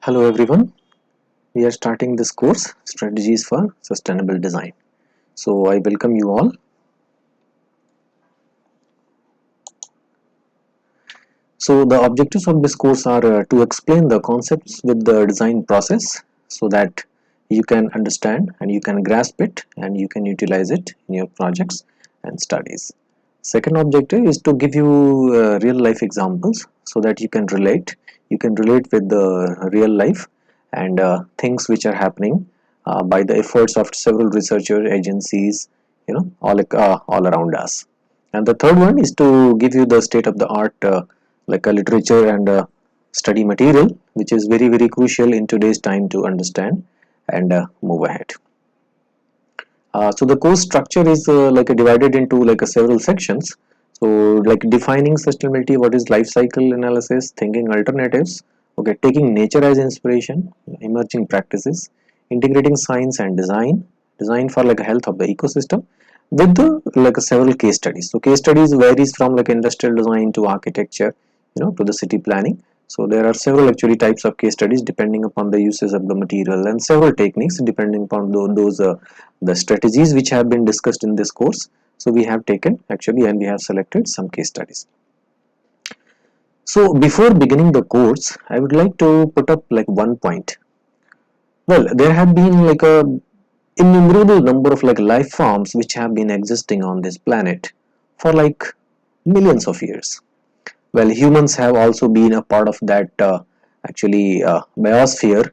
Hello everyone, we are starting this course Strategies for Sustainable Design. So I welcome you all. So the objectives of this course are to explain the concepts with the design process so that you can understand and you can grasp it and you can utilize it in your projects and studies. Second objective is to give you real life examples so that you can relate. You can relate with the real life and things which are happening by the efforts of several researcher agencies, all around us. And the third one is to give you the state of the art like a literature and study material, which is very crucial in today's time to understand and move ahead. So the course structure is divided into several sections. So like defining sustainability, what is life cycle analysis, thinking alternatives, okay, taking nature as inspiration, emerging practices, integrating science and design for like a health of the ecosystem with the several case studies. So case studies varies from like industrial design to architecture, to the city planning. So there are several actually types of case studies depending upon the uses of the material and several techniques depending upon those the strategies which have been discussed in this course. So we have taken actually and we have selected some case studies. So before beginning the course, I would like to put up like one point. Well, there have been like a innumerable number of like life forms which have been existing on this planet for like millions of years. Well, humans have also been a part of that biosphere,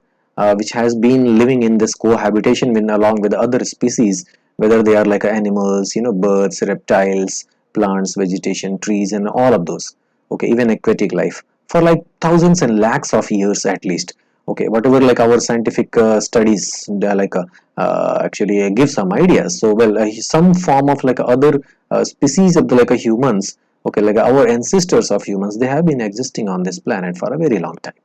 which has been living in this cohabitation with, along with other species, whether they are like animals, birds, reptiles, plants, vegetation, trees, and all of those. Okay, even aquatic life for like thousands and lakhs of years at least. Okay, whatever like our scientific studies actually give some ideas. So well, some form of like other species of the like humans, okay, like our ancestors of humans, they have been existing on this planet for a very long time.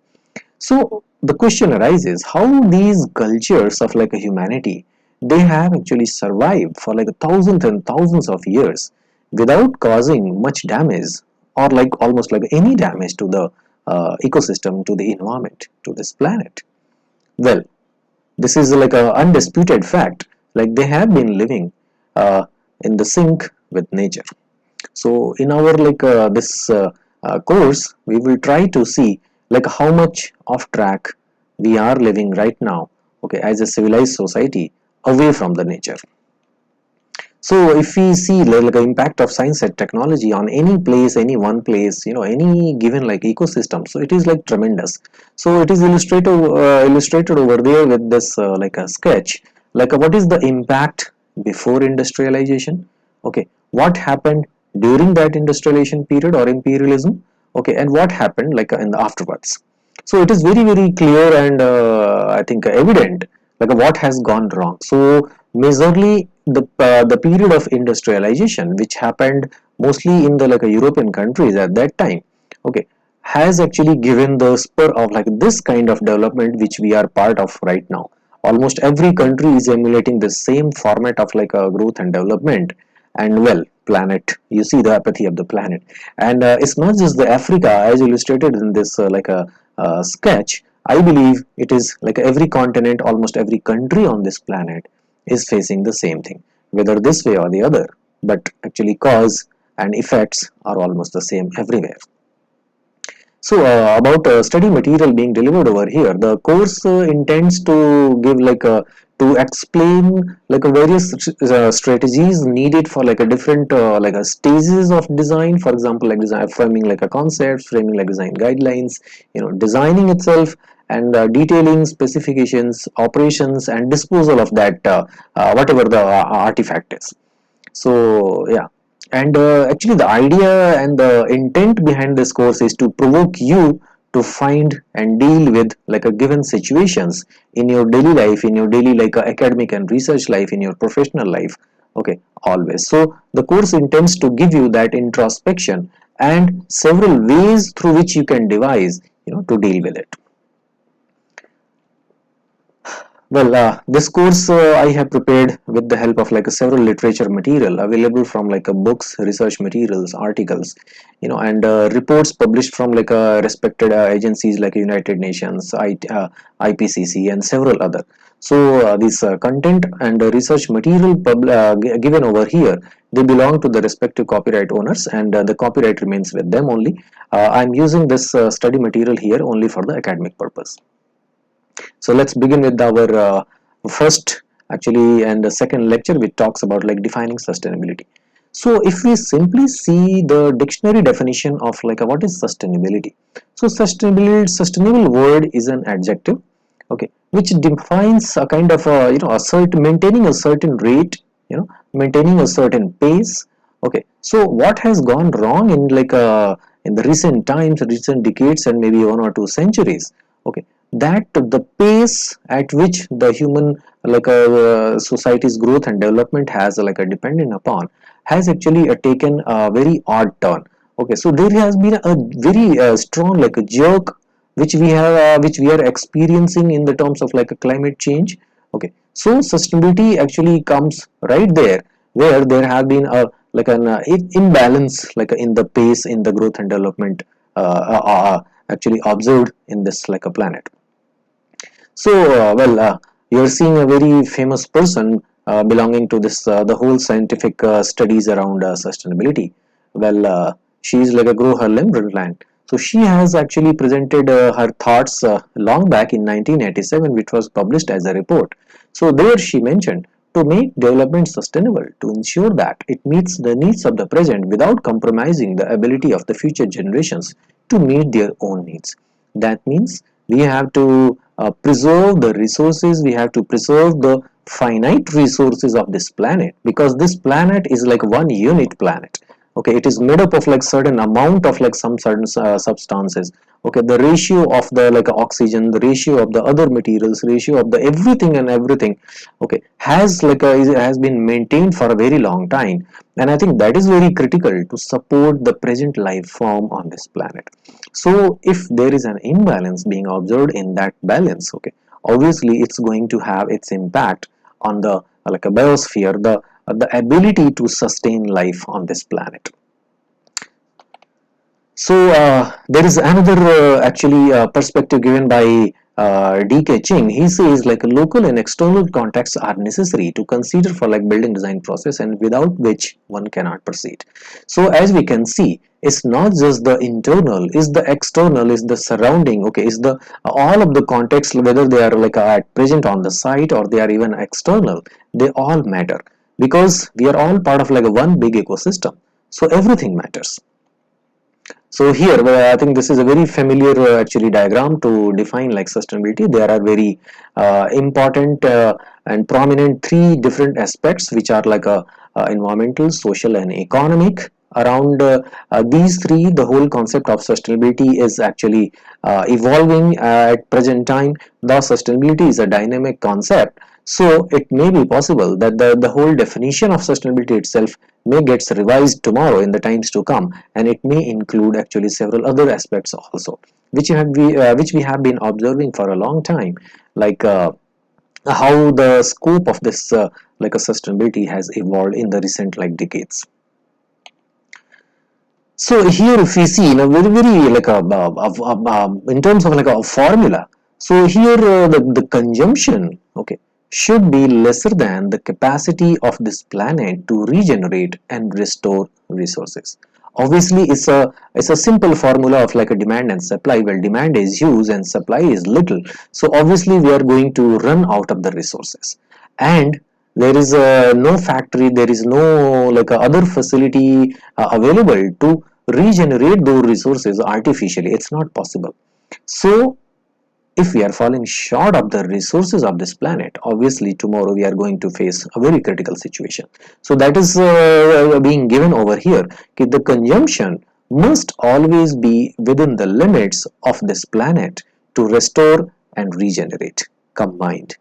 So the question arises, how these cultures of like a humanity, they have actually survived for like thousands and thousands of years without causing much damage or like almost like any damage to the ecosystem, to the environment, to this planet. Well, this is like a undisputed fact, like they have been living in the sync with nature. So in our course, we will try to see like how much off track we are living right now, okay, as a civilized society away from the nature. So if we see like the impact of science and technology on any place, any one place, any given like ecosystem, so it is like tremendous. So it is illustrated over there with this like a sketch, like what is the impact before industrialization, okay, what happened during that industrialization period or imperialism, okay, and what happened like in the afterwards. So it is very clear and I think evident like what has gone wrong. So majorly the period of industrialization, which happened mostly in the like European countries at that time, okay, has actually given the spur of like this kind of development which we are part of right now. Almost every country is emulating the same format of like a growth and development. And well, planet, you see the apathy of the planet, and it's not just the Africa as illustrated in this sketch. I believe it is like every continent, almost every country on this planet is facing the same thing, whether this way or the other, but actually cause and effects are almost the same everywhere. So about study material being delivered over here, the course intends to give like a to explain like a various strategies needed for like a different like a stages of design. For example, like design framing like a concept, framing like design guidelines, designing itself, and detailing specifications, operations, and disposal of that whatever the artifact is. So yeah, and actually the idea and the intent behind this course is to provoke you to find and deal with like a given situations in your daily life, in your daily like academic and research life, in your professional life, okay, always. So the course intends to give you that introspection and several ways through which you can devise to deal with it. Well, this course I have prepared with the help of like several literature material available from like books, research materials, articles, and reports published from like respected agencies like United Nations, IPCC, and several other. So this content and research material given over here, they belong to the respective copyright owners, and the copyright remains with them only. I'm using this study material here only for the academic purpose. So let's begin with our first actually and the second lecture, which talks about like defining sustainability. So if we simply see the dictionary definition of like what is sustainability, so sustainable word is an adjective, okay, which defines a kind of a certain maintaining a certain rate, maintaining a certain pace. Okay, so what has gone wrong in like in the recent times, recent decades, and maybe 1 or 2 centuries? Okay, that the pace at which the human like society's growth and development has like a dependent upon has actually taken a very odd turn. Okay, so there has been a very strong like a jerk which we are experiencing in the terms of like a climate change. Okay, so sustainability actually comes right there where there have been a like an imbalance like in the pace in the growth and development actually observed in this like a planet. So, you're seeing a very famous person belonging to this the whole scientific studies around sustainability. Well, she is like a grow her Limberland. So she has actually presented her thoughts long back in 1987, which was published as a report. So there she mentioned to make development sustainable, to ensure that it meets the needs of the present without compromising the ability of the future generations to meet their own needs. That means we have to preserve the resources, we have to preserve the finite resources of this planet, because this planet is like one unit planet. Okay, it is made up of like certain amount of like some certain substances. Okay, the ratio of the like oxygen, the ratio of the other materials, ratio of the everything and everything, okay, has like has been maintained for a very long time, and I think that is very critical to support the present life form on this planet. So if there is an imbalance being observed in that balance, okay, obviously it's going to have its impact on the like a biosphere, the ability to sustain life on this planet. So there is another actually perspective given by D.K. Ching. He says like local and external contexts are necessary to consider for like building design process, and without which one cannot proceed. So as we can see, it's not just the internal, is the external, is the surrounding, okay, is the all of the context, whether they are like at present on the site or they are even external, they all matter, because we are all part of like one big ecosystem. So everything matters. So here, I think this is a very familiar actually diagram to define like sustainability. There are very important and prominent three different aspects, which are like environmental, social, and economic. Around these three, the whole concept of sustainability is actually evolving at present time. The sustainability is a dynamic concept, so it may be possible that the whole definition of sustainability itself may gets revised tomorrow in the times to come, and it may include actually several other aspects also, which we have been observing for a long time, like how the scope of this like a sustainability has evolved in the recent like decades. So here if we see in a very like in terms of like a formula, so here the consumption, okay, should be lesser than the capacity of this planet to regenerate and restore resources. Obviously it's a simple formula of like a demand and supply. Well, demand is huge and supply is little, so obviously we are going to run out of the resources, and there is no factory, there is no like other facility available to regenerate those resources artificially. It's not possible. So if we are falling short of the resources of this planet, obviously tomorrow we are going to face a very critical situation. So that is being given over here. The consumption must always be within the limits of this planet to restore and regenerate combined.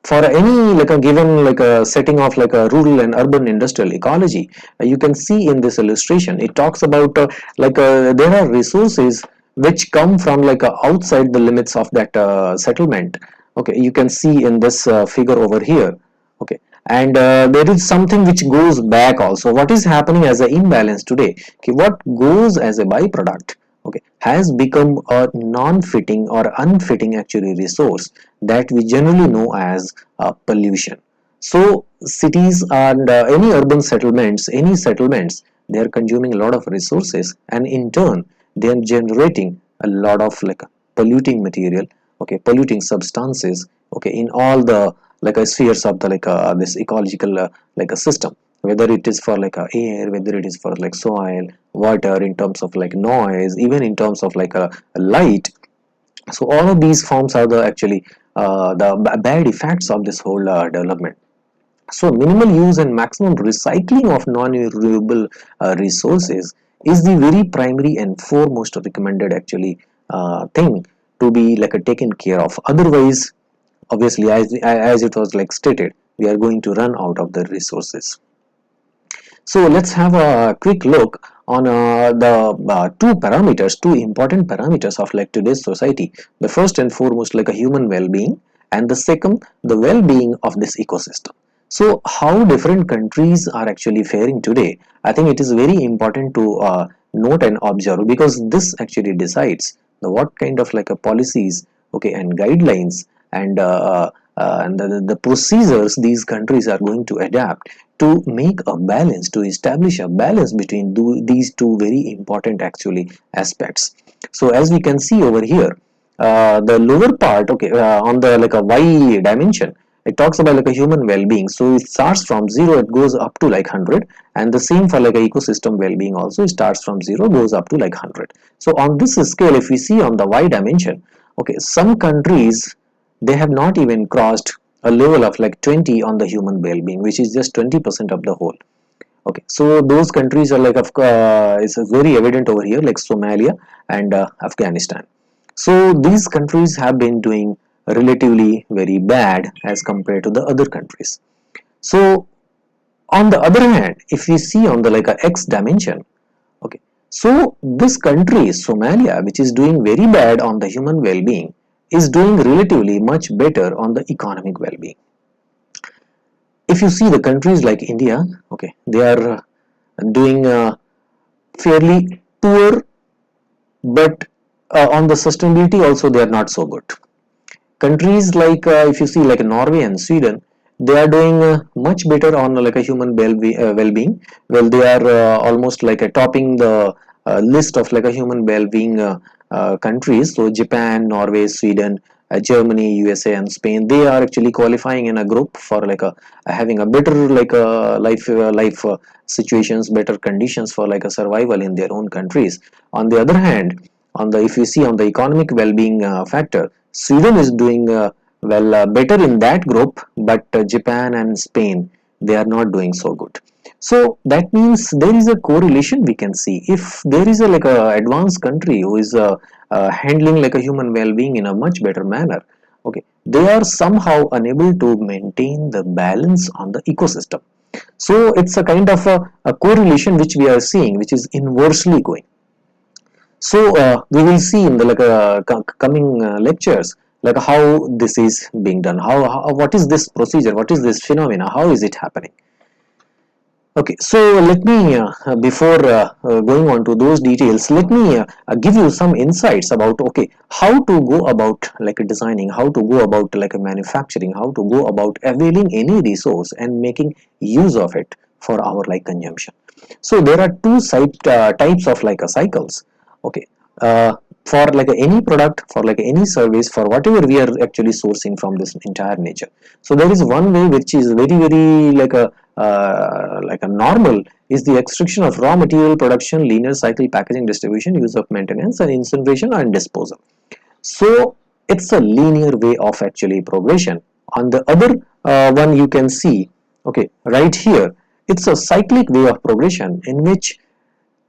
For any like a given like a setting of like a rural and urban industrial ecology, you can see in this illustration it talks about there are resources which come from like outside the limits of that settlement. Okay, you can see in this figure over here. Okay, and there is something which goes back also. What is happening as an imbalance today? Okay, what goes as a byproduct, okay, has become a non-fitting or unfitting actually resource that we generally know as pollution. So cities and any settlements, they are consuming a lot of resources, and in turn they are generating a lot of like polluting material, okay, polluting substances, okay, in all the like spheres of the like this ecological like a system, whether it is for like air, whether it is for like soil, water, in terms of like noise, even in terms of like a light. So all of these forms are the actually the bad effects of this whole development. So minimal use and maximum recycling of non-renewable resources is the very primary and foremost recommended actually thing to be like taken care of. Otherwise, obviously, as it was like stated, we are going to run out of the resources. So let's have a quick look on the two important parameters of like today's society. The first and foremost like a human well-being, and the second, the well-being of this ecosystem. So how different countries are actually faring today, I think it is very important to note and observe, because this actually decides the what kind of like a policies, okay, and guidelines, and the procedures these countries are going to adapt to make a balance, to establish a balance between these two very important actually aspects. So as we can see over here, the lower part, okay, on the like a y dimension, it talks about like a human well-being. So it starts from 0, it goes up to like 100, and the same for like a ecosystem well-being also, it starts from 0, goes up to like 100. So on this scale, if we see on the y dimension, okay, some countries, they have not even crossed a level of like 20 on the human well-being, which is just 20% of the whole. Okay, so those countries are like it's very evident over here, like Somalia and Afghanistan. So these countries have been doing relatively very bad as compared to the other countries. So on the other hand, if we see on the like a x dimension, okay, so this country Somalia, which is doing very bad on the human well-being, is doing relatively much better on the economic well-being. If you see the countries like India, okay, they are doing fairly poor, but on the sustainability also they are not so good. Countries like if you see like Norway and Sweden, they are doing much better on like a human well-being. Well, they are almost like topping the list of like a human well-being countries. So Japan, Norway, Sweden, Germany, USA, and Spain, they are actually qualifying in a group for like a having a better like life situations, better conditions for like a survival in their own countries. On the other hand, on the if you see on the economic well-being factor, Sweden is doing better in that group, but Japan and Spain, they are not doing so good. So that means there is a correlation we can see. If there is a like a advanced country who is handling like a human well-being in a much better manner, okay, they are somehow unable to maintain the balance on the ecosystem. So it's a kind of a correlation which we are seeing, which is inversely going. So we will see in the like coming lectures like how this is being done, how what is this procedure, what is this phenomena, how is it happening. Okay, so let me before going on to those details, let me give you some insights about okay how to go about like designing, how to go about like manufacturing, how to go about availing any resource and making use of it for our like consumption. So there are two types of like cycles. Okay, for like any product, for like any service, for whatever we are actually sourcing from this entire nature. So there is one way which is very like a normal, is the extraction of raw material, production, linear cycle, packaging, distribution, use of maintenance, and incineration and disposal. So it's a linear way of actually progression. On the other one, you can see okay right here, it's a cyclic way of progression in which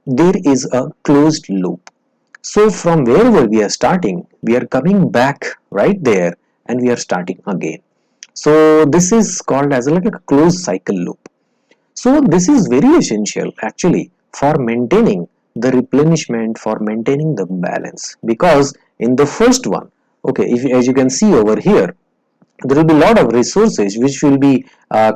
there is a closed loop. So from wherever we are starting, we are coming back right there and we are starting again. So this is called as like a closed cycle loop. So this is very essential actually for maintaining the replenishment for maintaining the balance. Because in the first one, okay, if as you can see over here, there will be a lot of resources which will be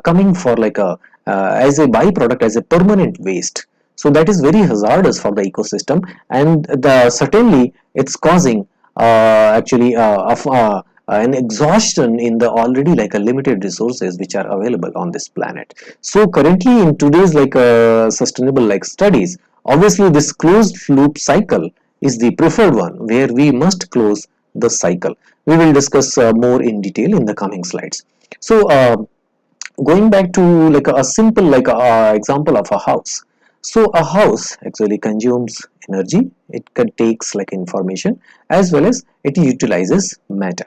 coming for like a as a byproduct, as a permanent waste. So that is very hazardous for the ecosystem, and the certainly it's causing actually an exhaustion in the already like a limited resources which are available on this planet. So currently in today's like sustainable like studies, obviously this closed loop cycle is the preferred one, where we must close the cycle. We will discuss more in detail in the coming slides. So going back to like a simple like example of a house. So a house actually consumes energy, it takes like information, as well as it utilizes matter.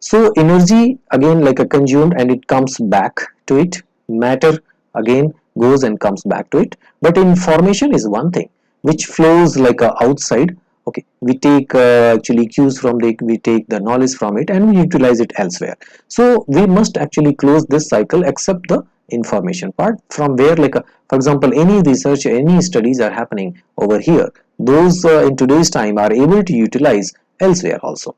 So energy again like a consumed and it comes back to it, matter again goes and comes back to it, but information is one thing which flows like a outside. Okay, we take actually cues from the, we take the knowledge from it and we utilize it elsewhere. So we must actually close this cycle except the information part, from where like for example any research, any studies are happening over here, those in today's time are able to utilize elsewhere also.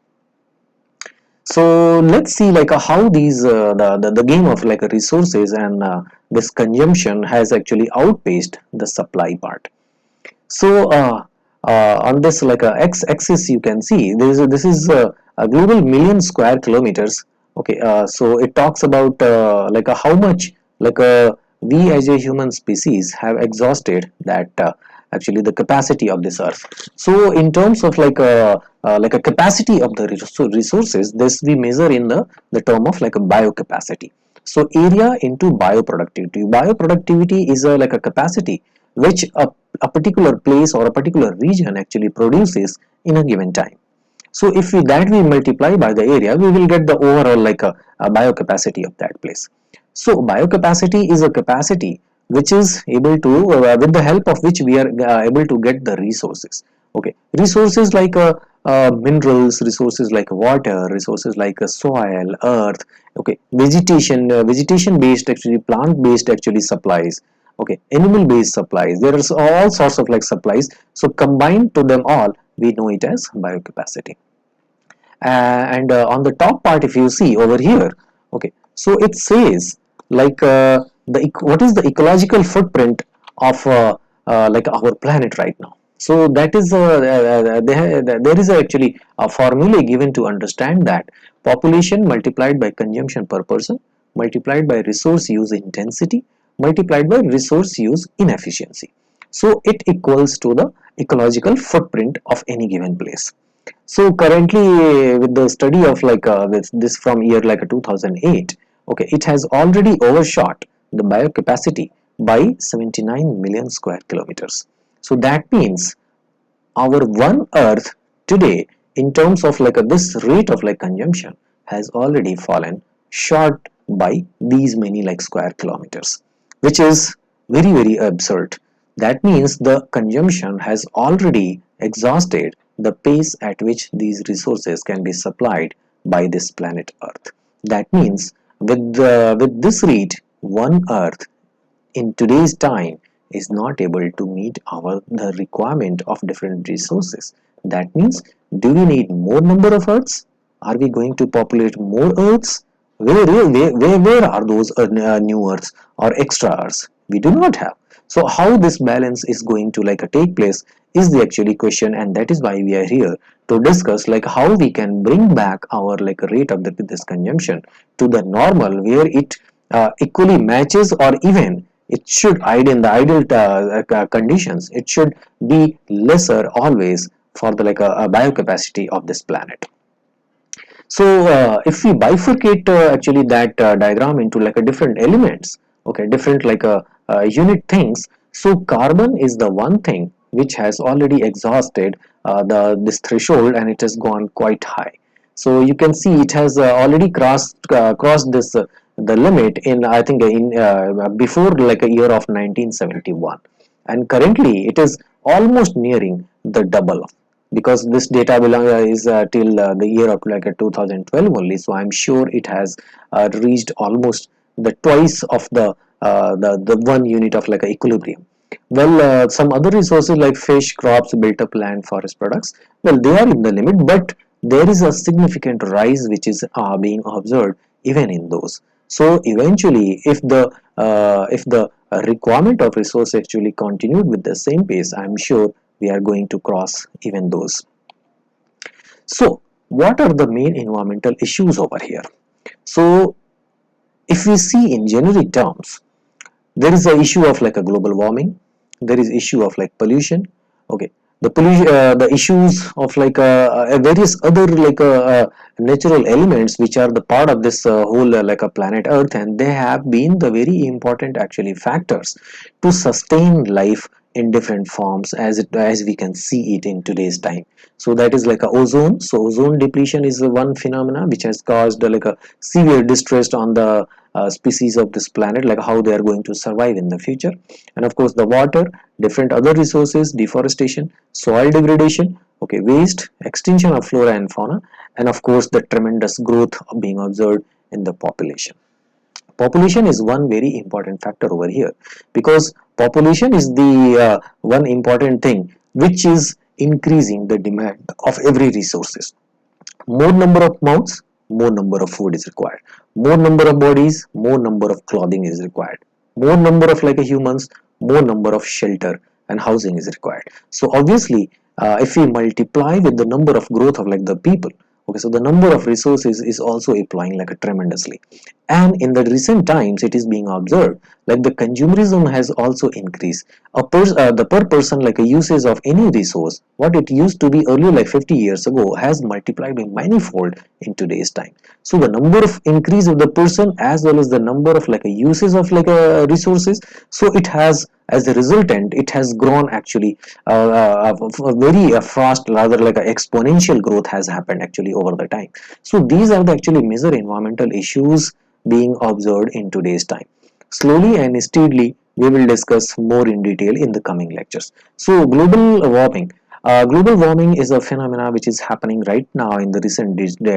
So let's see like how these the game of like resources and this consumption has actually outpaced the supply part. So on this like x-axis you can see this is a global million square kilometers. Okay, so it talks about like how much like we as a human species have exhausted that actually the capacity of this earth. So in terms of like a capacity of the resources, this we measure in the term of like a biocapacity. So area into bioproductivity. Bioproductivity is like a capacity which a particular place or a particular region actually produces in a given time. So if we multiply by the area, we will get the overall like a biocapacity of that place. So biocapacity is a capacity which is able to with the help of which we are able to get the resources. Okay, resources like minerals, resources like water, resources like soil, earth. Okay, vegetation based actually, plant based actually supplies. Okay, animal based supplies, there is all sorts of like supplies. So combined to them all, we know it as biocapacity. And on the top part if you see over here, okay, so it says like what is the ecological footprint of like our planet right now. So that is there is actually a formula given to understand that population multiplied by consumption per person multiplied by resource use intensity multiplied by resource use inefficiency, so it equals to the ecological footprint of any given place. So currently with the study of like this from year like 2008, okay, it has already overshot the biocapacity by 79 million square kilometers. So that means our one earth today in terms of like this rate of like consumption has already fallen short by these many like square kilometers, which is very absurd. That means the consumption has already exhausted the pace at which these resources can be supplied by this planet earth. That means with this rate, one earth in today's time is not able to meet the requirement of different resources. That means, do we need more number of earths? Are we going to populate more earths? Where are those new earths or extra earths? We do not have. So how this balance is going to like take place is the actually question, and that is why we are here to discuss like how we can bring back our like rate of this consumption to the normal, where it equally matches, or even it should in the ideal conditions it should be lesser always for the like a biocapacity of this planet. So if we bifurcate actually that diagram into like a different elements, okay, different like a unit things. So carbon is the one thing which has already exhausted this threshold, and it has gone quite high. So you can see it has already crossed this the limit in, I think, in before like a year of 1971, and currently it is almost nearing the double, because this data is till the year of like 2012 only. So I'm sure it has reached almost the twice of the 1 unit of like a equilibrium. Well, some other resources like fish, crops, built up land, forest products, well, they are in the limit, but there is a significant rise which is being observed even in those. So eventually, if the requirement of resource actually continued with the same pace, I'm sure we are going to cross even those. So what are the main environmental issues over here? So if we see in generic terms, there is a issue of like a global warming, there is issue of like pollution, okay, the pollution, the issues of like various other like natural elements which are the part of this whole like a planet earth, and they have been the very important actually factors to sustain life in different forms as we can see it in today's time. So that is like a ozone. So ozone depletion is one phenomena which has caused like a severe distress on the species of this planet, like how they are going to survive in the future. And of course the water, different other resources, deforestation, soil degradation, okay, waste, extinction of flora and fauna, and of course the tremendous growth being observed in the population. Population is one very important factor over here, because population is the one important thing which is increasing the demand of every resources. More number of mouths, more number of food is required. More number of bodies, more number of clothing is required. More number of like a humans, more number of shelter and housing is required. So obviously, if we multiply with the number of growth of like the people, okay, so the number of resources is also applying like a tremendously. And in the recent times, it is being observed like the consumerism has also increased. The per person like a usage of any resource, what it used to be earlier like 50 years ago, has multiplied by manifold in today's time. So the number of increase of the person as well as the number of like a uses of like a resources, so it has, as a resultant, it has grown actually very fast, rather like a exponential growth has happened actually over the time. So these are the actually major environmental issues being observed in today's time. Slowly and steadily, we will discuss more in detail in the coming lectures. So global warming is a phenomena which is happening right now in the recent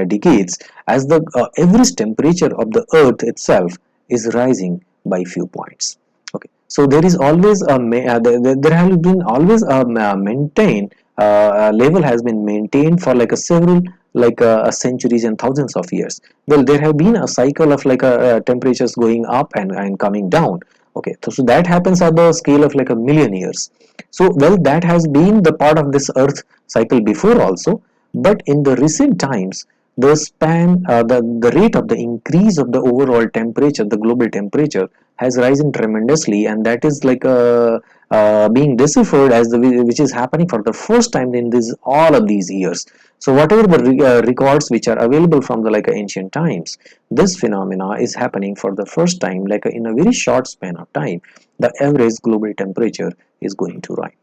decades, as the average temperature of the earth itself is rising by few points. Okay, so there is always a there has been always a maintained level has been maintained for like a several like centuries and thousands of years. Well, there have been a cycle of like temperatures going up and coming down. Okay, so that happens at the scale of like a million years. So well, that has been the part of this earth cycle before also, but in the recent times, the span the rate of the increase of the overall temperature, the global temperature, has risen tremendously, and that is like being deciphered as the which is happening for the first time in this all of these years. So whatever the records which are available from the like ancient times, this phenomena is happening for the first time like in a very short span of time. The average global temperature is going to rise.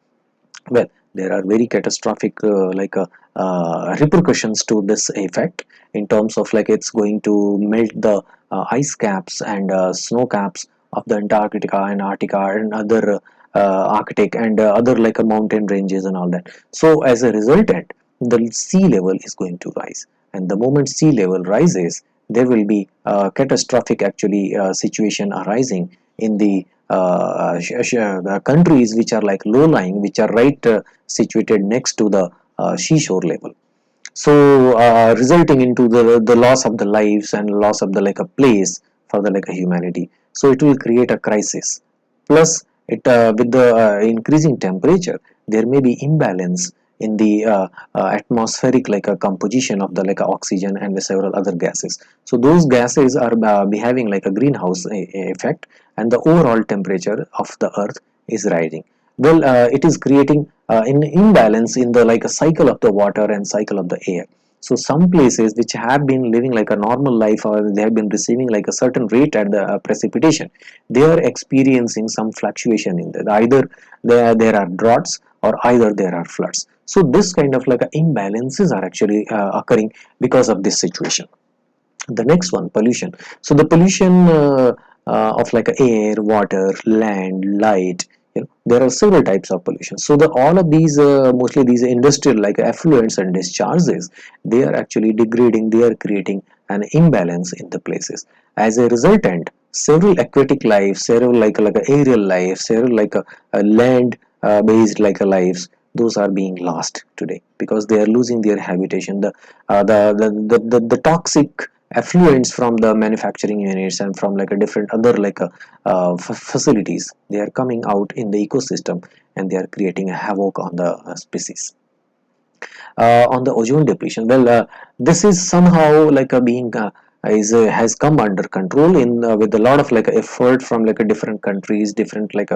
Well, there are very catastrophic repercussions to this effect, in terms of like it's going to melt the ice caps and snow caps of the Antarctica and Arctica and other Arctic and other like mountain ranges and all that. So as a resultant, the sea level is going to rise, and the moment sea level rises, there will be a catastrophic actually situation arising in the countries which are like low lying, which are right situated next to the seashore level. So resulting into the loss of the lives and loss of the like a place for the like a humanity. So it will create a crisis. Plus it with the increasing temperature, there may be imbalance in the atmospheric like a composition of the like a oxygen and several other gases. So those gases are behaving like a greenhouse effect, and the overall temperature of the earth is rising. Well, it is creating an imbalance in the like a cycle of the water and cycle of the air. So some places which have been living like a normal life, or they have been receiving like a certain rate at the precipitation, they are experiencing some fluctuation in that. Either there are droughts, or either there are floods. So this kind of like imbalances are actually occurring because of this situation. The next one, pollution. So the pollution of like air, water, land, light, there are several types of pollution. So the all of these mostly these industrial like effluents and discharges, they are actually degrading, they are creating an imbalance in the places. As a resultant, several aquatic life, several like a aerial life, several like a land based like a lives, those are being lost today because they are losing their habitation. The toxic effluents from the manufacturing units and from like a different other like a facilities, they are coming out in the ecosystem and they are creating a havoc on the species. On the ozone depletion, well, this is somehow like a being is has come under control in with a lot of like effort from like a different countries, different like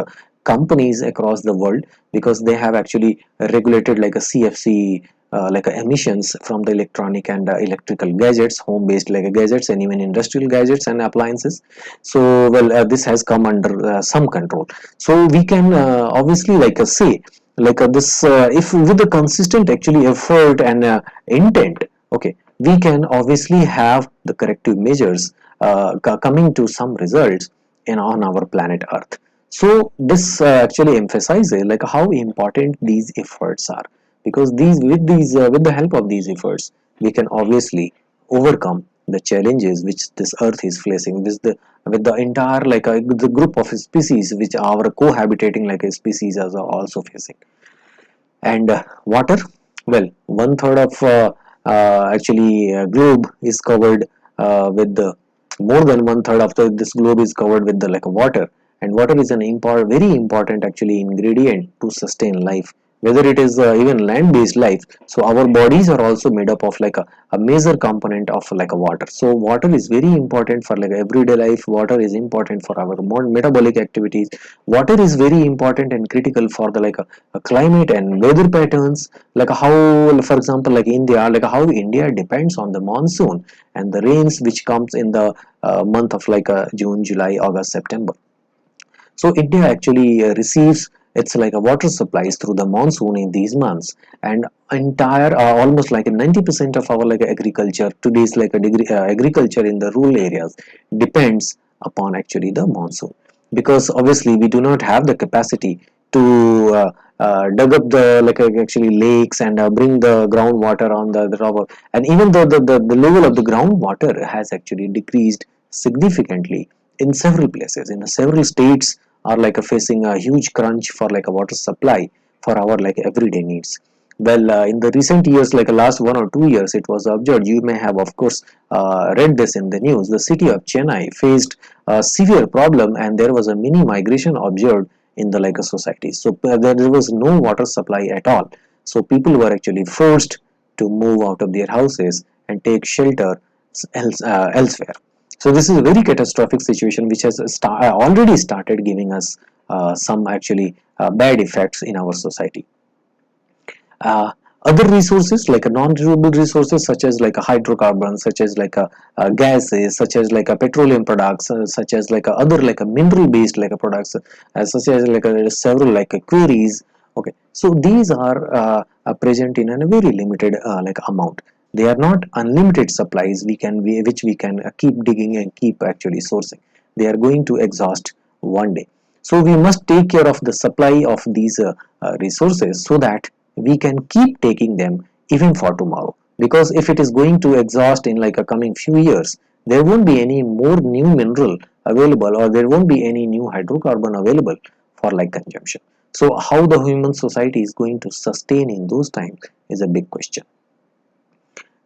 companies across the world, because they have actually regulated like a CFC like emissions from the electronic and electrical gadgets, home based like gadgets, and even industrial gadgets and appliances. So well, this has come under some control, so we can obviously like say like this if with the consistent actually effort and intent, okay, we can obviously have the corrective measures coming to some results in on our planet earth. So this actually emphasizes like how important these efforts are, because these with the help of these efforts we can obviously overcome the challenges which this earth is facing with the entire like the group of species which are cohabitating like a species are also facing. And water, well, one third of actually globe is covered with the more than one third of this globe is covered with the like water, and water is an very important actually ingredient to sustain life, whether it is even land based life. So our bodies are also made up of like a major component of like a water. So water is very important for like everyday life. Water is important for our more metabolic activities. Water is very important and critical for the like a climate and weather patterns, like how, for example, like India, like how India depends on the monsoon and the rains which comes in the month of like June, July, August, September. So India actually receives its like a water supplies through the monsoon in these months, and entire almost like 90% of our like agriculture today's like a degree agriculture in the rural areas depends upon actually the monsoon, because obviously we do not have the capacity to dug up the like actually lakes and bring the groundwater on the river, and even the level of the groundwater has actually decreased significantly in several places, in several states are like facing a huge crunch for like a water supply for our like everyday needs. Well, in the recent years, like last 1 or 2 years, it was observed, you may have of course read this in the news, the city of Chennai faced a severe problem and there was a mini migration observed in the like a society. So there was no water supply at all, so people were actually forced to move out of their houses and take shelter elsewhere. So this is a very catastrophic situation which has already started giving us some actually bad effects in our society. Uh, Other resources like a non-renewable resources such as like a hydrocarbons, such as like a gases, such as like a petroleum products, such as like a other like a mineral based like a products, such as like a several like a queries. Okay, so these are present in a very limited like amount. They are not unlimited supplies which we can keep digging and keep actually sourcing. They are going to exhaust one day. So we must take care of the supply of these resources so that we can keep taking them even for tomorrow, because if it is going to exhaust in like a coming few years, there won't be any more new mineral available, or there won't be any new hydrocarbon available for like consumption. So how the human society is going to sustain in those times is a big question.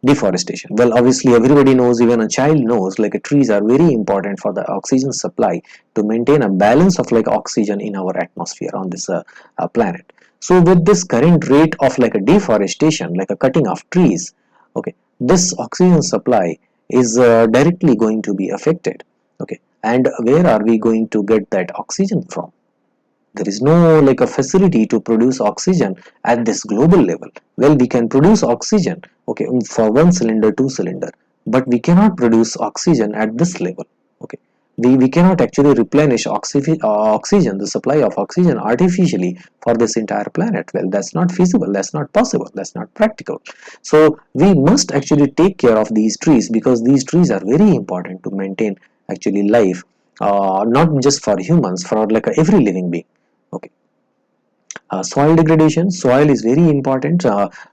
Deforestation, well, obviously everybody knows, even a child knows, like trees are very important for the oxygen supply to maintain a balance of like oxygen in our atmosphere on this planet. So with this current rate of like a deforestation, like a cutting of trees, okay, this oxygen supply is directly going to be affected. Okay, and where are we going to get that oxygen from? There is no like a facility to produce oxygen at this global level. Well, we can produce oxygen, okay, for one cylinder, two cylinder, but we cannot produce oxygen at this level. Okay, we cannot actually replenish oxygen, the supply of oxygen artificially for this entire planet. Well, that's not feasible, that's not possible, that's not practical. So we must actually take care of these trees, because these trees are very important to maintain actually life, not just for humans, for like every living being. Okay, soil degradation, soil is very important.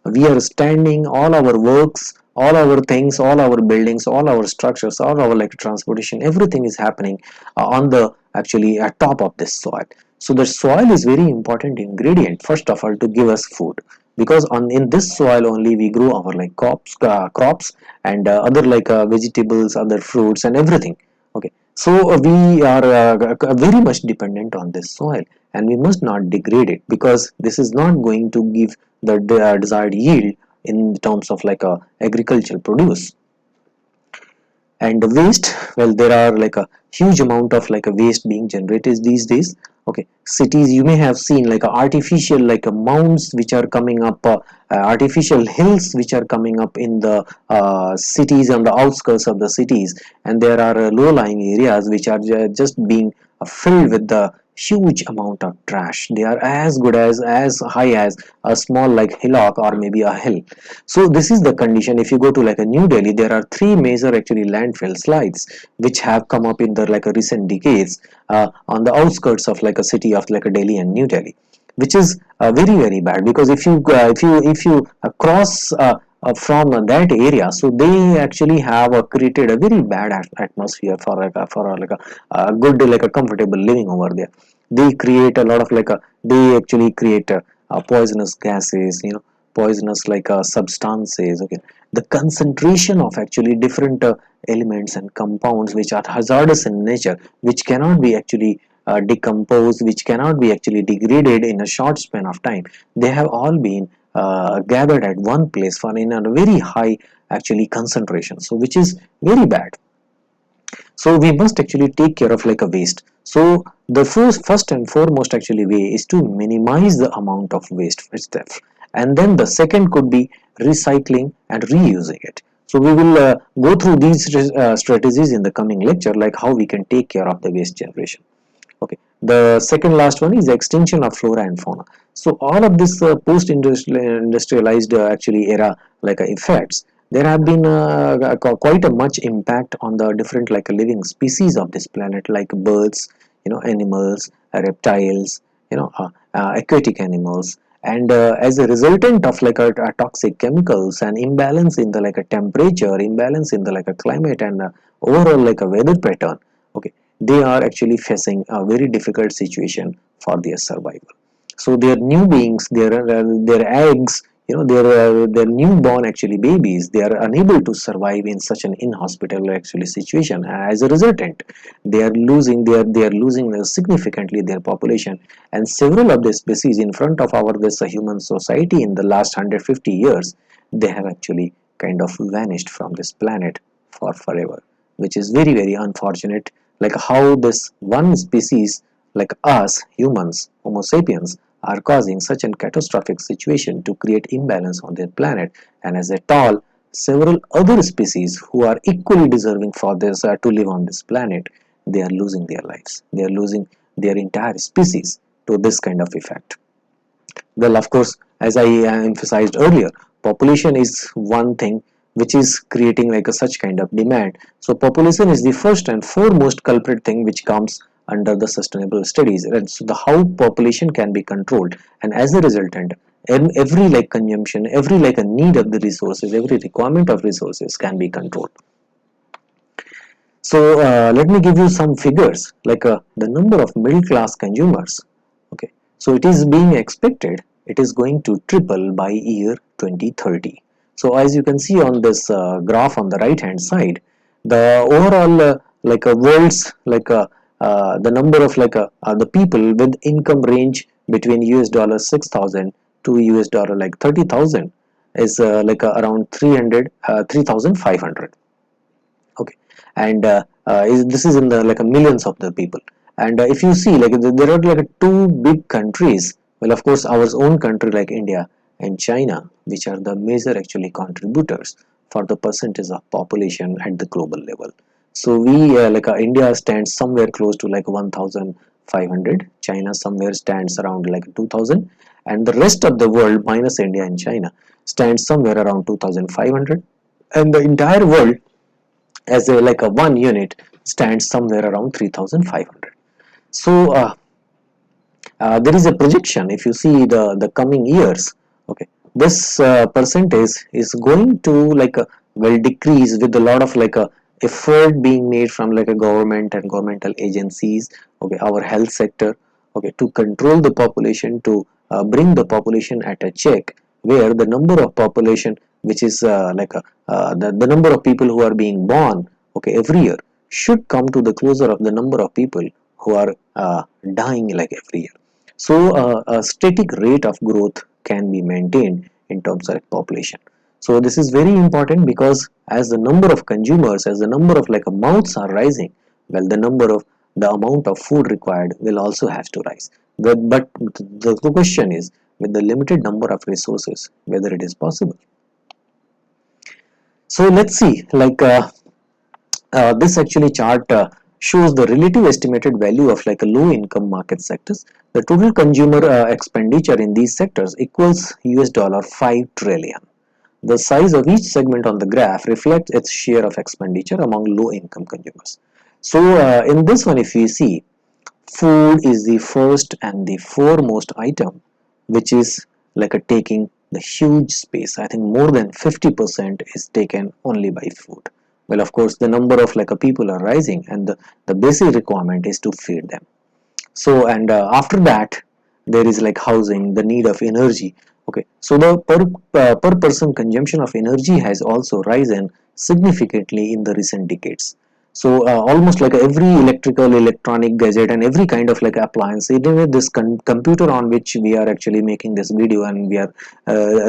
We are standing all our works all our things, all our buildings, all our structures, all our like transportation, everything is happening on the actually at top of this soil. So the soil is very important ingredient first of all to give us food, because on in this soil only we grow our like crops and other like vegetables, other fruits and everything. Okay, so we are very much dependent on this soil, and we must not degrade it, because this is not going to give the desired yield in terms of like a agricultural produce. And the waste, well, there are like a huge amount of like a waste being generated these days. Okay, cities, you may have seen like a artificial like a mounds which are coming up, artificial hills which are coming up in the cities, on the outskirts of the cities, and there are low-lying areas which are just being filled with the huge amount of trash. They are as good as high as a small like hillock or maybe a hill. So this is the condition. If you go to like a New Delhi, there are three major actually landfill sites which have come up in the like a recent decades on the outskirts of like a city of like a Delhi and New Delhi, which is very bad, because if you cross from that area, so they actually have created a very bad atmosphere for a good like a comfortable living over there. They create a lot of like a, they actually create poisonous gases, poisonous like substances. Okay, the concentration of actually different elements and compounds which are hazardous in nature, which cannot be actually decomposed, which cannot be actually degraded in a short span of time, they have all been gathered at one place for in a very high actually concentration, so which is very bad. So we must actually take care of like a waste. So the first and foremost actually way is to minimize the amount of waste itself, and then the second could be recycling and reusing it. So we will go through these strategies in the coming lecture, like how we can take care of the waste generation. Okay, the second last one is the extinction of flora and fauna. So all of this post-industrialized actually era like effects, there have been quite a much impact on the different like living species of this planet, like birds, animals, reptiles, aquatic animals. And as a resultant of like a toxic chemicals and imbalance in the like a temperature, imbalance in the like a climate and overall like a weather pattern, okay, they are actually facing a very difficult situation for their survival. So their new beings, their eggs, their newborn actually babies, they are unable to survive in such an inhospitable actually situation. As a resultant, they are losing significantly their population, and several of the species in front of our this human society in the last 150 years, they have actually kind of vanished from this planet for forever, which is very unfortunate. Like how this one species like us humans, homo sapiens, are causing such a catastrophic situation to create imbalance on their planet, and as a toll, several other species who are equally deserving for this to live on this planet, they are losing their lives, they are losing their entire species to this kind of effect. Well, of course, as I emphasized earlier, population is one thing which is creating like a such kind of demand. So population is the first and foremost culprit thing which comes under the sustainable studies, and so the how population can be controlled, and as a resultant, every like consumption, every like a need of the resources, every requirement of resources can be controlled. So let me give you some figures, like the number of middle class consumers. Okay, so it is being expected it is going to triple by year 2030. So as you can see on this graph on the right hand side, the overall like a world's like the number of like the people with income range between US dollar 6,000 to US dollar like 30,000 is like around 3,500. Okay, and this is in the like a millions of the people. And if you see like there are like two big countries, well, of course our own country like India and China, which are the major actually contributors for the percentage of population at the global level. So we like India stands somewhere close to like 1,500, China somewhere stands around like 2,000, and the rest of the world minus India and China stands somewhere around 2,500, and the entire world as a like a one unit stands somewhere around 3,500. So there is a projection. If you see the coming years, okay, this percentage is going to like will decrease with a lot of like a effort being made from like a government and governmental agencies, okay, our health sector, okay, to control the population, to bring the population at a check, where the number of population which is the number of people who are being born, okay, every year should come to the closer of the number of people who are dying like every year. So a static rate of growth can be maintained in terms of population. So this is very important, because as the number of consumers, as the number of like mouths are rising, well, the amount of food required will also have to rise. But the question is, with the limited number of resources, whether it is possible. So let's see, this actually chart shows the relative estimated value of like a low income market sectors. The total consumer expenditure in these sectors equals $5 trillion. The size of each segment on the graph reflects its share of expenditure among low income consumers. So in this one, if we see, food is the first and the foremost item which is like a taking the huge space. I think more than 50% is taken only by food. Well, of course, the number of like a people are rising, and the basic requirement is to feed them. So, and after that, there is like housing, the need of energy. Okay, so the per person consumption of energy has also risen significantly in the recent decades. So almost like every electrical, electronic gadget, and every kind of like appliance, even with this computer on which we are actually making this video, and we are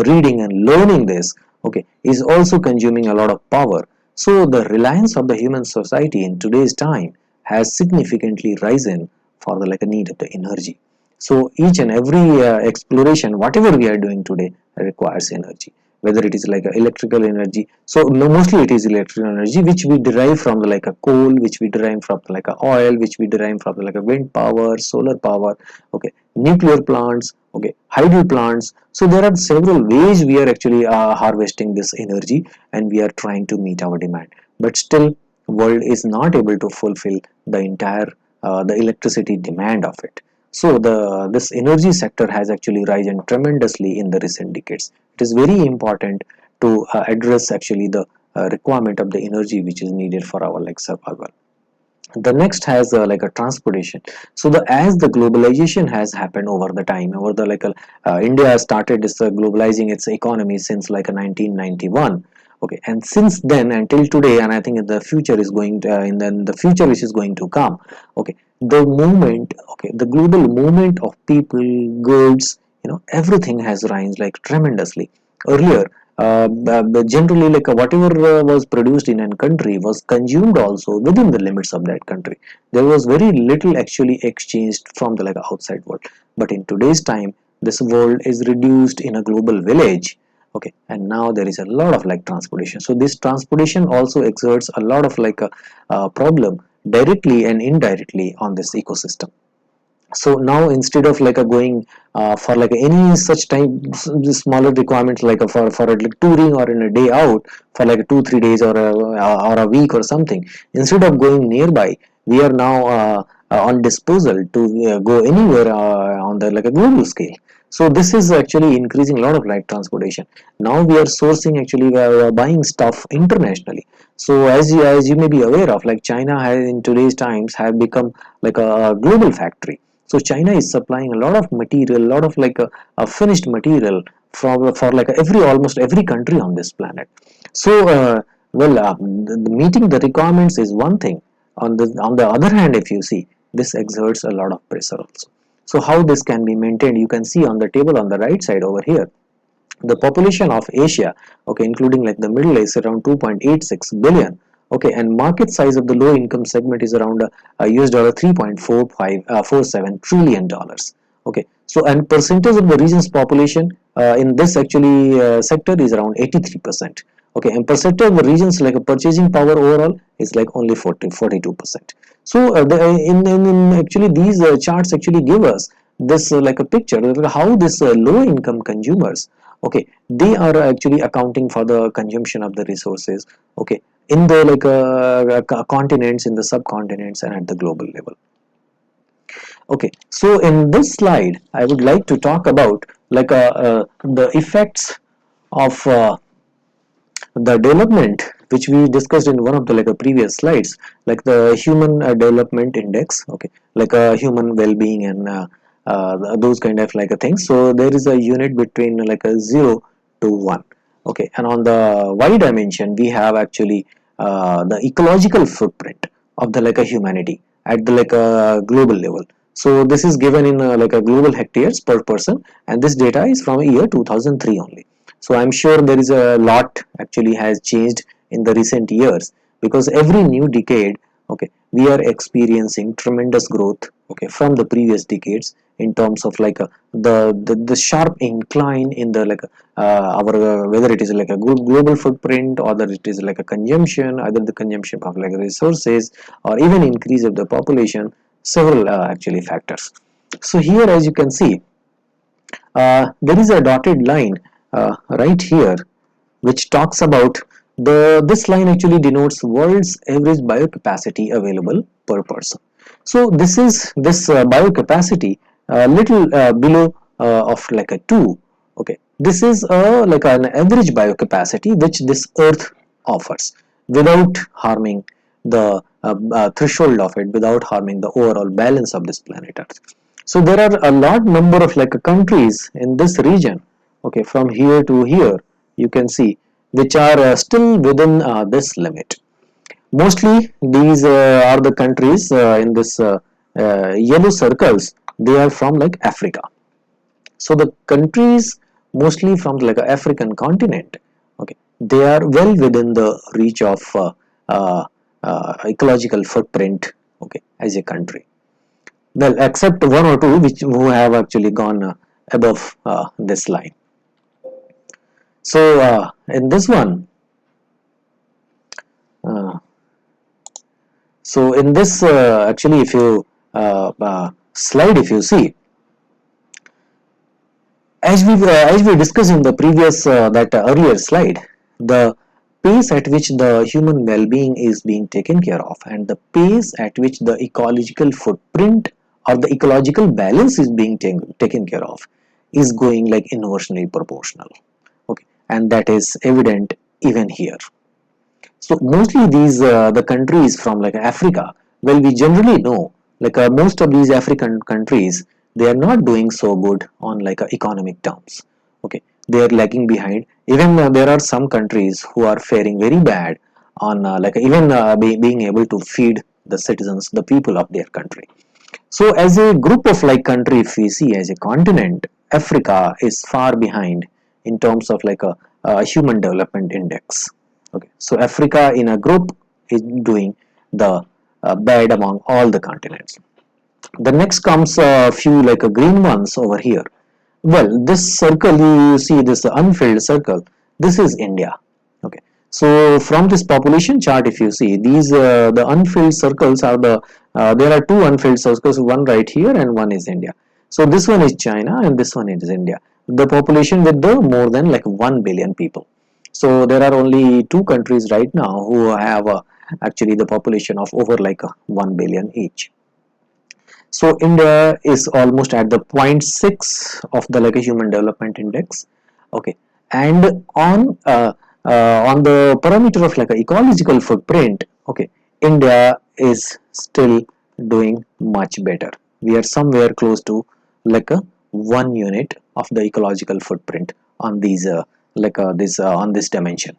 reading and learning this, okay, is also consuming a lot of power. So the reliance of the human society in today's time has significantly risen for the like a need of the energy. So each and every exploration, whatever we are doing today, requires energy, whether it is like a electrical energy. So mostly it is electrical energy which we derive from the like a coal, which we derive from the like a oil, which we derive from the like a wind power, solar power, okay, nuclear plants, okay, hydro plants. So there are several ways we are actually harvesting this energy, and we are trying to meet our demand. But still, world is not able to fulfill the entire the electricity demand of it. So this energy sector has actually risen tremendously in the recent decades. It is very important to address actually the requirement of the energy which is needed for our like survival. The next has like a transportation. So the as the globalization has happened over the time, over the like India started this globalizing its economy since like a 1991. Okay, and since then until today, and I think in the future is going to, in the future which is going to come, okay, the movement, okay, the global movement of people, goods, everything has risen like tremendously. Earlier, but generally like whatever was produced in a country was consumed also within the limits of that country. There was very little actually exchanged from the like outside world. But in today's time, this world is reduced in a global village. Okay, and now there is a lot of like transportation. So this transportation also exerts a lot of like a problem directly and indirectly on this ecosystem. So now instead of like a going for like any such time smaller requirements like for a like touring or in a day out for like 2 3 days or a week or something, instead of going nearby, we are now on disposal to go anywhere on the like a global scale. So this is actually increasing a lot of light transportation. Now we are sourcing actually buying stuff internationally. So as you may be aware of, like China has in today's times have become like a global factory. So China is supplying a lot of material, a lot of like a finished material for like almost every country on this planet. So meeting the requirements is one thing. On the other hand, if you see, this exerts a lot of pressure also. So how this can be maintained, you can see on the table on the right side over here. The population of Asia, okay, including like the Middle East, around 2.86 billion. Okay, and market size of the low income segment is around US dollar 3.47 trillion dollars. Okay, so and percentage of the region's population in this actually sector is around 83%. Okay, and percentage of the regions like a purchasing power overall is like only 42%. So in actually these charts actually give us this like a picture of how this low income consumers, okay, they are actually accounting for the consumption of the resources, okay, in the like continents, in the subcontinents, and at the global level. Okay, so in this slide I would like to talk about like the effects of the development which we discussed in one of the previous slides, like the human development index, okay, like human well-being and those kind of things. So there is a unit between like a 0 to 1, okay, and on the y dimension we have actually the ecological footprint of the a humanity at the global level. So this is given in like a global hectares per person, and this data is from year 2003 only. So I'm sure there is a lot actually has changed in the recent years, because every new decade, okay, we are experiencing tremendous growth, okay, from the previous decades in terms of the sharp incline in the our whether it is like a good global footprint, or that it is like a consumption, either the consumption of resources, or even increase of the population, several actually factors. So here, as you can see, there is a dotted line right here which talks about this line actually denotes world's average biocapacity available per person. So this is this biocapacity little below of like a 2, okay. This is like an average biocapacity which this earth offers without harming the threshold of it, without harming the overall balance of this planet earth. So there are a lot number of countries in this region, okay, from here to here you can see, which are still within this limit. Mostly these are the countries in this yellow circles, they are from like Africa. So the countries mostly from like a African continent, okay, they are well within the reach of ecological footprint, okay, as a country. Well, except one or two which who have actually gone above this line. So in this one, uh, so in this actually, if you slide, if you see, as we discussed in the previous that earlier slide, the pace at which the human well-being is being taken care of, and the pace at which the ecological footprint or the ecological balance is being taken care of is going like inversely proportional, okay, and that is evident even here. So mostly these the countries from like Africa, well, we generally know like most of these African countries, they are not doing so good on like economic terms, okay, they are lagging behind. Even there are some countries who are faring very bad on like even being able to feed the citizens, the people of their country. So as a group of like country, if we see as a continent, Africa is far behind in terms of like a human development index. Okay, so Africa in a group is doing the bad among all the continents. The next comes a few like a green ones over here. Well, this circle, you see this unfilled circle, this is India. Okay, so from this population chart, if you see these the unfilled circles are the there are two unfilled circles, one right here and one is India. So this one is China and this one is India, the population with the more than like 1 billion people. So there are only two countries right now who have actually the population of over like 1 billion each. So India is almost at the 0.6 of the like a human development index, okay, and on the parameter of like a ecological footprint, okay, India is still doing much better. We are somewhere close to like a 1 unit of the ecological footprint on these this on this dimension.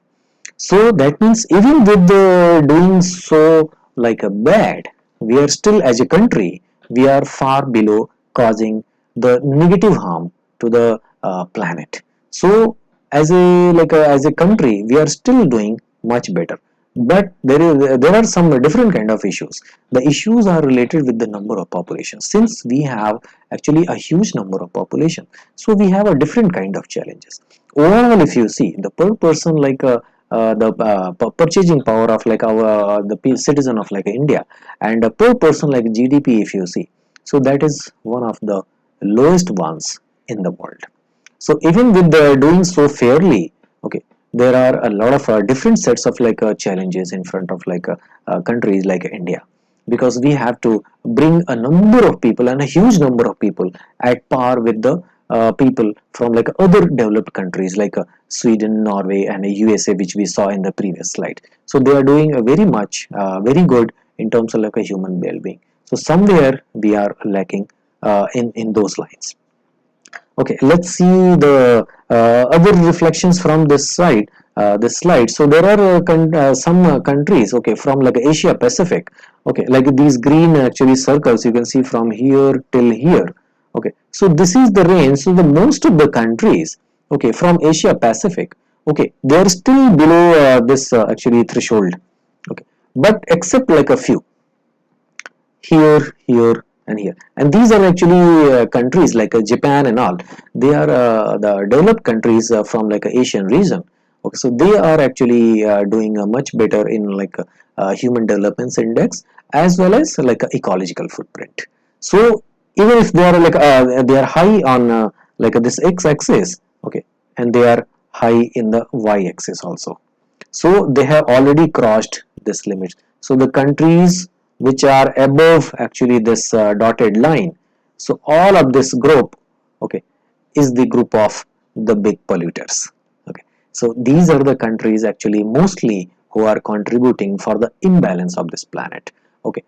So that means even with the doing so like a bad, we are still as a country, we are far below causing the negative harm to the planet. So as a as a country, we are still doing much better. But there are some different kind of issues. The issues are related with the number of population. Since we have actually a huge number of population, so we have a different kind of challenges. Overall, if you see the per person the purchasing power of like our the citizen of like India, and per person like GDP, if you see, so that is one of the lowest ones in the world. So even with the doing so fairly, okay, there are a lot of different sets of like challenges in front of like countries like India, because we have to bring a number of people and a huge number of people at par with the people from like other developed countries like Sweden, Norway, and USA, which we saw in the previous slide. So they are doing very much, very good in terms of like a human well-being. So somewhere we are lacking in those lines. Okay, let's see the other reflections from this slide. This slide. So there are some countries, okay, from like Asia Pacific. Okay, like these green actually circles you can see from here till here. Okay, so this is the range. So the most of the countries, okay, from Asia Pacific, okay, they are still below this actually threshold. Okay, but except like a few here, and here. And these are actually countries like Japan and all. They are the developed countries from like a Asian region. Okay, so they are actually doing much better in like human development index as well as like ecological footprint. So even if they are high on like this x-axis, okay, and they are high in the y-axis also. So they have already crossed this limit. So the countries which are above actually this dotted line, so all of this group, okay, is the group of the big polluters. Okay, so these are the countries actually mostly who are contributing for the imbalance of this planet. Okay,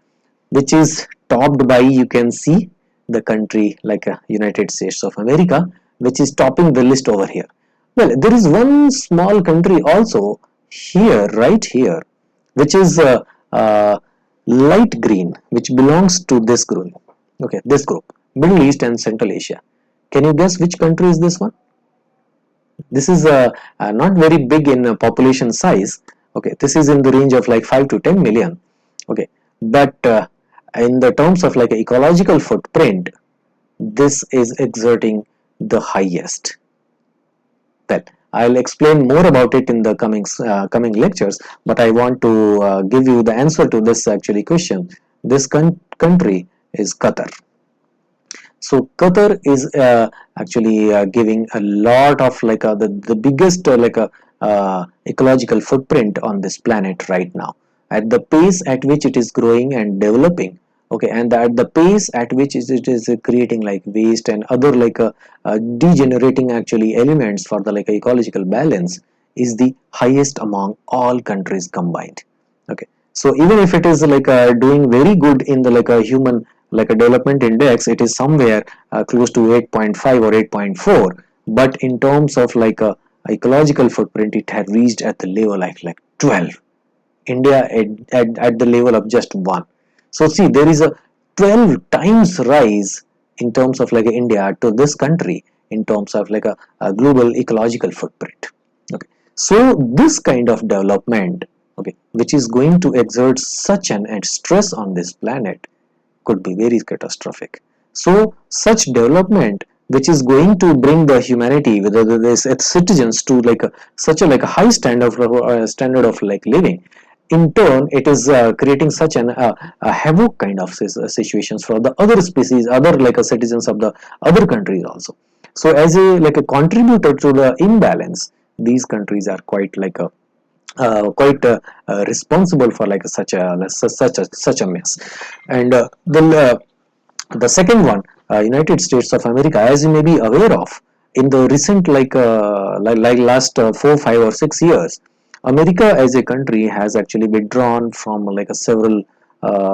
which is topped by, you can see, the country like United States of America, which is topping the list over here. Well, there is one small country also here, right here, which is light green, which belongs to this group. Okay, this group, Middle East and Central Asia. Can you guess which country is this one? This is not very big in population size. Okay, this is in the range of like 5 to 10 million. Okay, but in the terms of like ecological footprint, this is exerting the highest. That I'll explain more about it in the coming lectures, but I want to give you the answer to this actually question. This country is Qatar. So Qatar is actually giving a lot of like the biggest ecological footprint on this planet right now. At the pace at which it is growing and developing, okay, and at the pace at which it is creating like waste and other like degenerating actually elements for the like ecological balance, is the highest among all countries combined. Okay, so even if it is like doing very good in the like a human like a development index, it is somewhere close to 8.5 or 8.4, but in terms of like a ecological footprint, it had reached at the level like 12. India at the level of just 1. So see, there is a 12 times rise in terms of like India to this country in terms of like a global ecological footprint. Okay, so this kind of development, okay, which is going to exert such an stress on this planet, could be very catastrophic. So such development which is going to bring the humanity, whether its citizens, to like such a like a high standard of like living, in turn it is creating such a havoc kind of situations for the other species, other like citizens of the other countries also. So as a like a contributor to the imbalance, these countries are quite like a quite responsible for like such a mess. And the second one, United States of America, as you may be aware of, in the recent like last 4, 5, or 6 years, America as a country has actually withdrawn from like several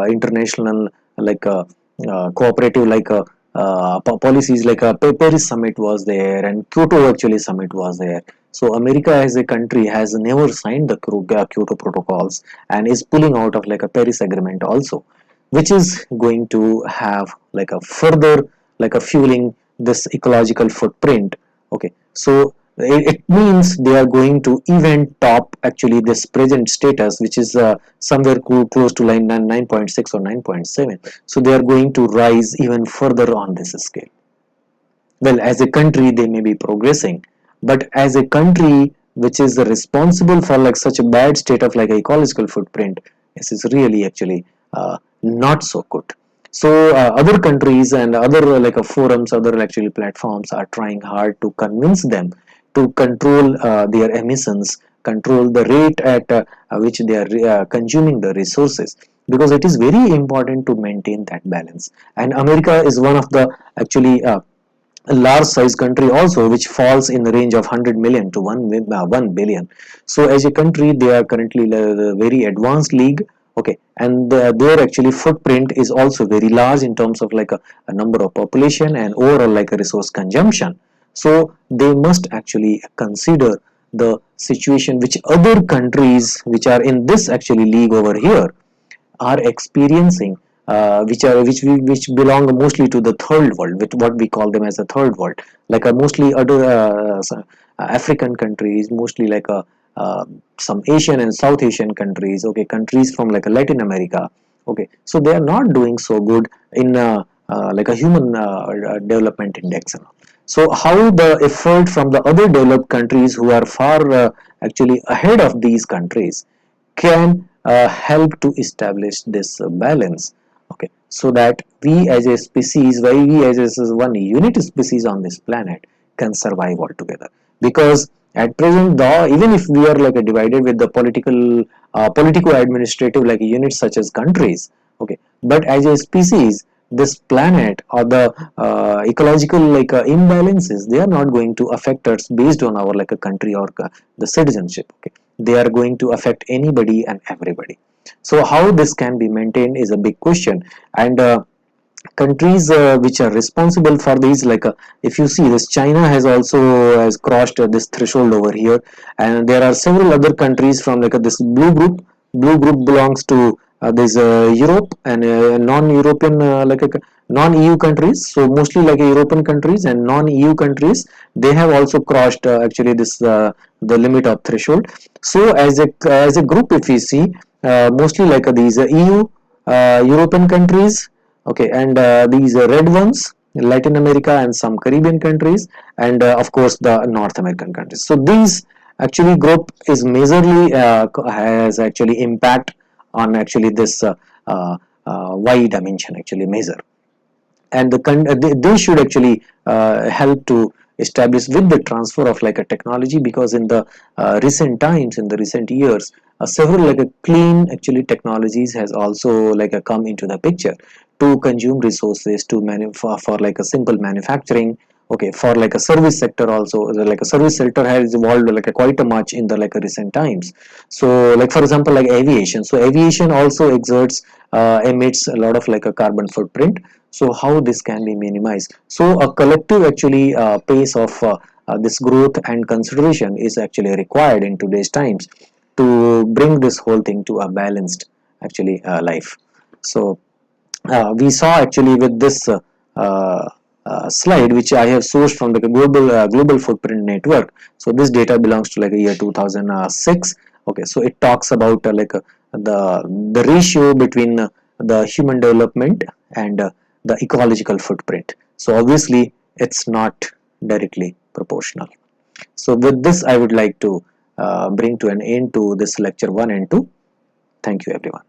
international like cooperative like policies, like Paris summit was there and Kyoto actually summit was there. So America as a country has never signed the Kyoto protocols and is pulling out of like a Paris agreement also, which is going to have like a further like a fueling this ecological footprint. Okay, so it means they are going to even top actually this present status, which is somewhere close to like 9.6 or 9.7. So they are going to rise even further on this scale. Well, as a country they may be progressing, but as a country which is responsible for like such a bad state of like ecological footprint, this is really actually not so good. So other countries and other forums, other actually platforms are trying hard to convince them to control their emissions, control the rate at which they are consuming the resources, because it is very important to maintain that balance. And America is one of the actually a large size country also, which falls in the range of 100 million to 1 billion. So as a country, they are currently the very advanced league. Okay, and their actually footprint is also very large in terms of like a number of population and overall like a resource consumption. So they must actually consider the situation which other countries which are in this actually league over here are experiencing, which belong mostly to the third world, with what we call them as the third world, like mostly other African countries, mostly like some Asian and South Asian countries, okay, countries from like Latin America, okay, so they are not doing so good in like a human development index and all. So how the effort from the other developed countries who are far actually ahead of these countries can help to establish this balance, okay, so that we as a species, why we as a one unit species on this planet can survive altogether. Because at present, though, even if we are like divided with the politico administrative like units such as countries, okay, but as a species, this planet or the ecological like imbalances, they are not going to affect us based on our like a country or the citizenship, okay, they are going to affect anybody and everybody. So how this can be maintained is a big question. And countries which are responsible for these, like if you see this, China has also has crossed this threshold over here, and there are several other countries from like this blue group belongs to this Europe and non-European like non-EU countries. So mostly like European countries and non-EU countries, they have also crossed actually this the limit of threshold. So as a group, if we see mostly like these EU European countries, okay, and these red ones, Latin America and some Caribbean countries, and of course the North American countries. So these actually group is majorly has actually impact on actually this y dimension actually measure. And they should actually help to establish with the transfer of like a technology, because in the recent times, in the recent years, several like a clean actually technologies has also like a come into the picture to consume resources to for like a simple manufacturing, okay, for like a service sector also. Like a service sector has evolved like a quite a much in the like a recent times. So like for example like aviation, so aviation also exerts emits a lot of like a carbon footprint. So how this can be minimized? So a collective actually pace of this growth and consideration is actually required in today's times to bring this whole thing to a balanced actually life. So we saw actually with this slide, which I have sourced from the global footprint network. So this data belongs to like a year 2006. Okay, so it talks about the ratio between the human development and the ecological footprint. So obviously it's not directly proportional. So with this, I would like to bring to an end to this lecture 1 and 2. Thank you everyone.